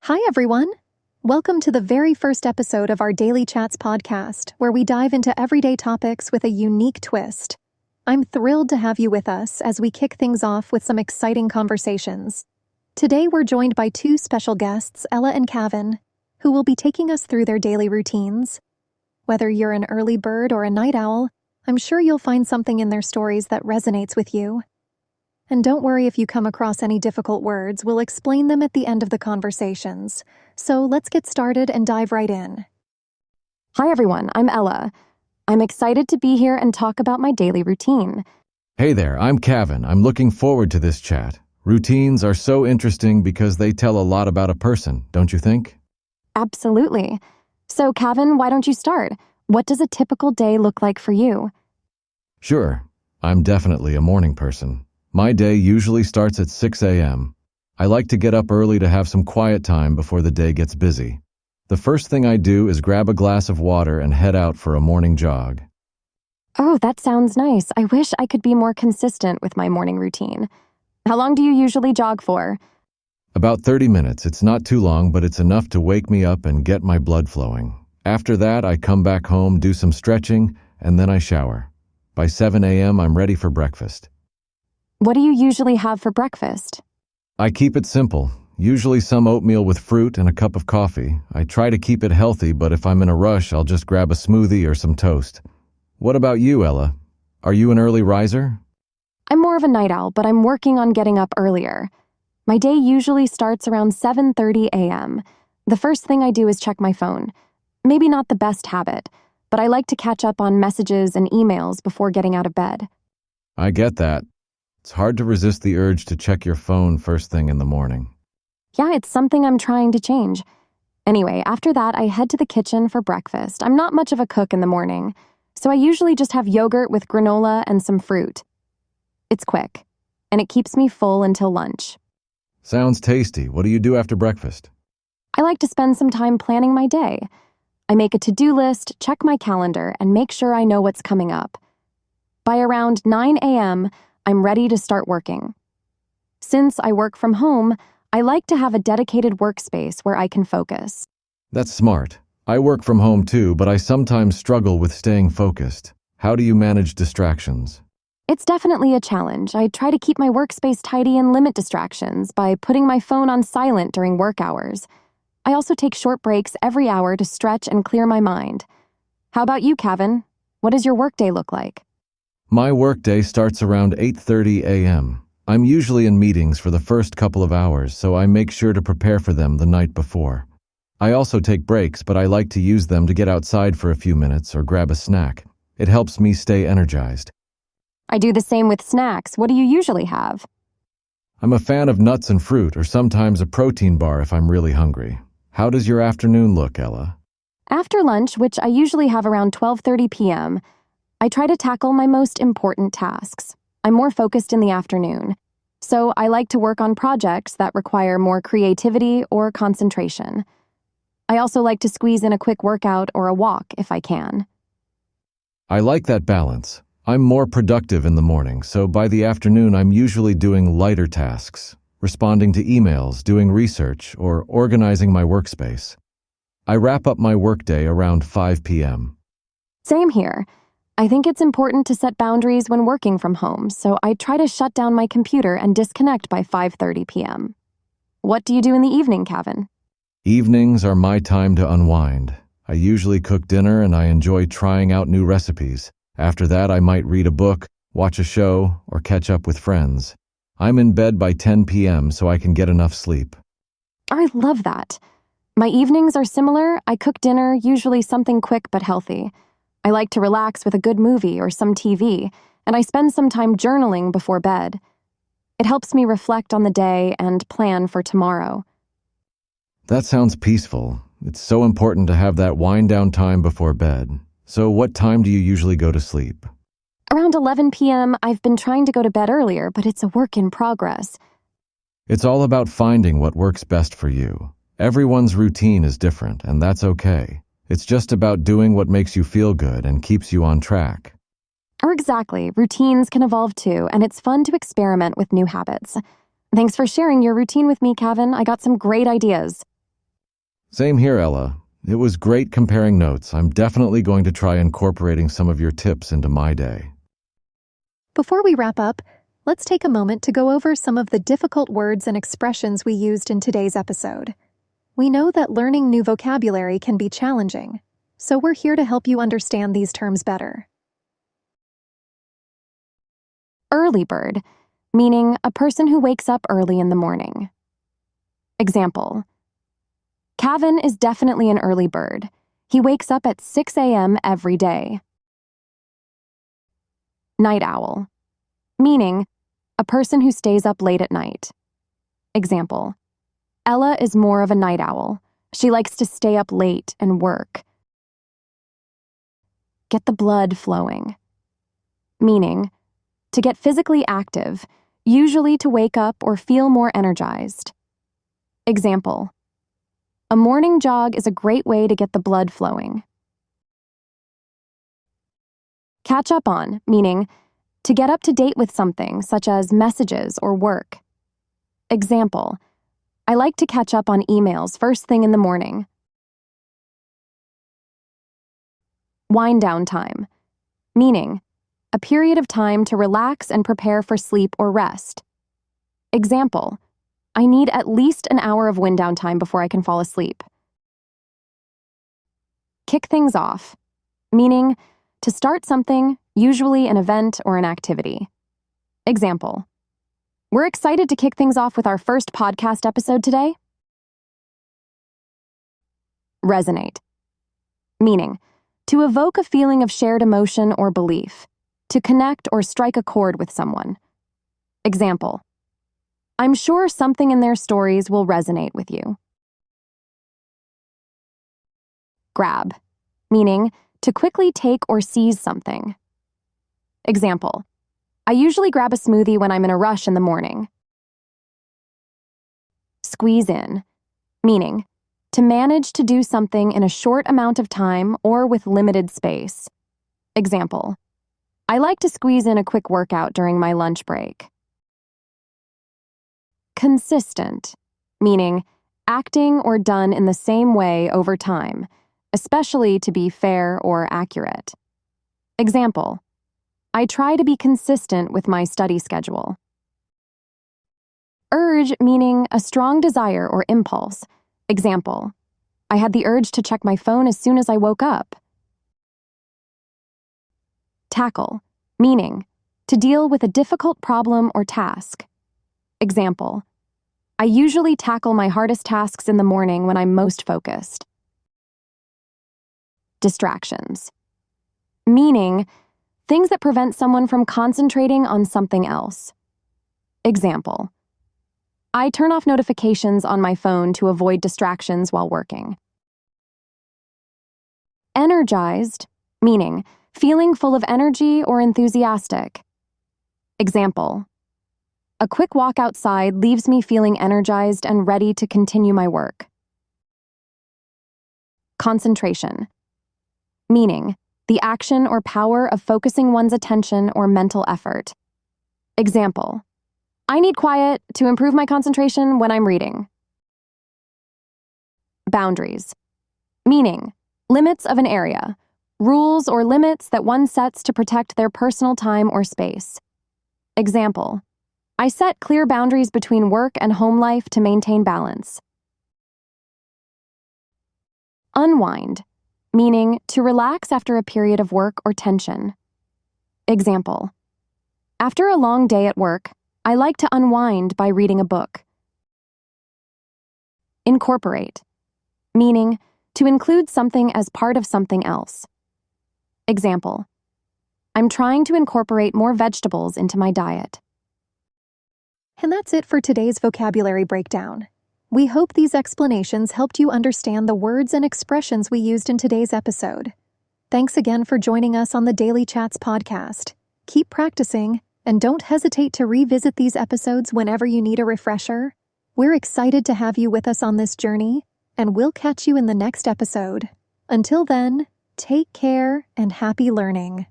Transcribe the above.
Hi, everyone. Welcome to the very first episode of our Daily Chats podcast, where we dive into everyday topics with a unique twist. I'm thrilled to have you with us as we kick things off with some exciting conversations. Today, we're joined by two special guests, Ella and Cavin, who will be taking us through their daily routines. Whether you're an early bird or a night owl, I'm sure you'll find something in their stories that resonates with you. And don't worry if you come across any difficult words, we'll explain them at the end of the conversations. So let's get started and dive right in. Hi everyone, I'm Ella. I'm excited to be here and talk about my daily routine. Hey there, I'm Cavin. I'm looking forward to this chat. Routines are so interesting because they tell a lot about a person, don't you think? Absolutely. So Cavin, why don't you start? What does a typical day look like for you? Sure, I'm definitely a morning person. My day usually starts at 6 a.m. I like to get up early to have some quiet time before the day gets busy. The first thing I do is grab a glass of water and head out for a morning jog. Oh, that sounds nice. I wish I could be more consistent with my morning routine. How long do you usually jog for? About 30 minutes. It's not too long, but it's enough to wake me up and get my blood flowing. After that, I come back home, do some stretching, and then I shower. By 7 a.m., I'm ready for breakfast. What do you usually have for breakfast? I keep it simple, usually some oatmeal with fruit and a cup of coffee. I try to keep it healthy, but if I'm in a rush, I'll just grab a smoothie or some toast. What about you, Ella? Are you an early riser? I'm more of a night owl, but I'm working on getting up earlier. My day usually starts around 7:30 a.m. The first thing I do is check my phone. Maybe not the best habit, but I like to catch up on messages and emails before getting out of bed. I get that. It's hard to resist the urge to check your phone first thing in the morning. Yeah, it's something I'm trying to change. Anyway, after that, I head to the kitchen for breakfast. I'm not much of a cook in the morning, so I usually just have yogurt with granola and some fruit. It's quick, and it keeps me full until lunch. Sounds tasty. What do you do after breakfast? I like to spend some time planning my day. I make a to-do list, check my calendar, and make sure I know what's coming up. By around 9 a.m., I'm ready to start working. Since I work from home, I like to have a dedicated workspace where I can focus. That's smart. I work from home too, but I sometimes struggle with staying focused. How do you manage distractions? It's definitely a challenge. I try to keep my workspace tidy and limit distractions by putting my phone on silent during work hours. I also take short breaks every hour to stretch and clear my mind. How about you, Cavin? What does your workday look like? My workday starts around 8:30 a.m. I'm usually in meetings for the first couple of hours, so I make sure to prepare for them the night before. I also take breaks, but I like to use them to get outside for a few minutes or grab a snack. It helps me stay energized. I do the same with snacks. What do you usually have? I'm a fan of nuts and fruit, or sometimes a protein bar if I'm really hungry. How does your afternoon look, Ella? After lunch, which I usually have around 12:30 p.m., I try to tackle my most important tasks. I'm more focused in the afternoon, so I like to work on projects that require more creativity or concentration. I also like to squeeze in a quick workout or a walk if I can. I like that balance. I'm more productive in the morning, so by the afternoon I'm usually doing lighter tasks, responding to emails, doing research, or organizing my workspace. I wrap up my workday around 5 p.m. Same here. I think it's important to set boundaries when working from home, so I try to shut down my computer and disconnect by 5:30 p.m. What do you do in the evening, Cavin? Evenings are my time to unwind. I usually cook dinner and I enjoy trying out new recipes. After that, I might read a book, watch a show, or catch up with friends. I'm in bed by 10 p.m. so I can get enough sleep. I love that. My evenings are similar. I cook dinner, usually something quick but healthy. I like to relax with a good movie or some TV, and I spend some time journaling before bed. It helps me reflect on the day and plan for tomorrow. That sounds peaceful. It's so important to have that wind-down time before bed. So what time do you usually go to sleep? Around 11 p.m., I've been trying to go to bed earlier, but it's a work in progress. It's all about finding what works best for you. Everyone's routine is different, and that's okay. It's just about doing what makes you feel good and keeps you on track. Or exactly. Routines can evolve too, and it's fun to experiment with new habits. Thanks for sharing your routine with me, Cavin. I got some great ideas. Same here, Ella. It was great comparing notes. I'm definitely going to try incorporating some of your tips into my day. Before we wrap up, let's take a moment to go over some of the difficult words and expressions we used in today's episode. We know that learning new vocabulary can be challenging, so we're here to help you understand these terms better. Early bird, meaning a person who wakes up early in the morning. Example: Cavin is definitely an early bird. He wakes up at 6 a.m. every day. Night owl, meaning a person who stays up late at night. Example: Ella is more of a night owl. She likes to stay up late and work. Get the blood flowing, meaning to get physically active, usually to wake up or feel more energized. Example: a morning jog is a great way to get the blood flowing. Catch up on, meaning to get up to date with something, such as messages or work. Example: I like to catch up on emails first thing in the morning. Wind down time, meaning a period of time to relax and prepare for sleep or rest. Example: I need at least an hour of wind down time before I can fall asleep. Kick things off, meaning to start something, usually an event or an activity. Example: we're excited to kick things off with our first podcast episode today. Resonate, meaning to evoke a feeling of shared emotion or belief, to connect or strike a chord with someone. Example: I'm sure something in their stories will resonate with you. Grab, meaning to quickly take or seize something. Example: I usually grab a smoothie when I'm in a rush in the morning. Squeeze in, meaning to manage to do something in a short amount of time or with limited space. Example: I like to squeeze in a quick workout during my lunch break. Consistent, meaning acting or done in the same way over time, especially to be fair or accurate. Example: I try to be consistent with my study schedule. Urge, meaning a strong desire or impulse. Example: I had the urge to check my phone as soon as I woke up. Tackle, meaning to deal with a difficult problem or task. Example: I usually tackle my hardest tasks in the morning when I'm most focused. Distractions, meaning things that prevent someone from concentrating on something else. Example: I turn off notifications on my phone to avoid distractions while working. Energized, meaning feeling full of energy or enthusiastic. Example: a quick walk outside leaves me feeling energized and ready to continue my work. Concentration, meaning the action or power of focusing one's attention or mental effort. Example: I need quiet to improve my concentration when I'm reading. Boundaries, meaning limits of an area, rules or limits that one sets to protect their personal time or space. Example: I set clear boundaries between work and home life to maintain balance. Unwind, meaning to relax after a period of work or tension. Example: after a long day at work, I like to unwind by reading a book. Incorporate, meaning to include something as part of something else. Example: I'm trying to incorporate more vegetables into my diet. And that's it for today's vocabulary breakdown. We hope these explanations helped you understand the words and expressions we used in today's episode. Thanks again for joining us on the Daily Chats podcast. Keep practicing, and don't hesitate to revisit these episodes whenever you need a refresher. We're excited to have you with us on this journey, and we'll catch you in the next episode. Until then, take care and happy learning.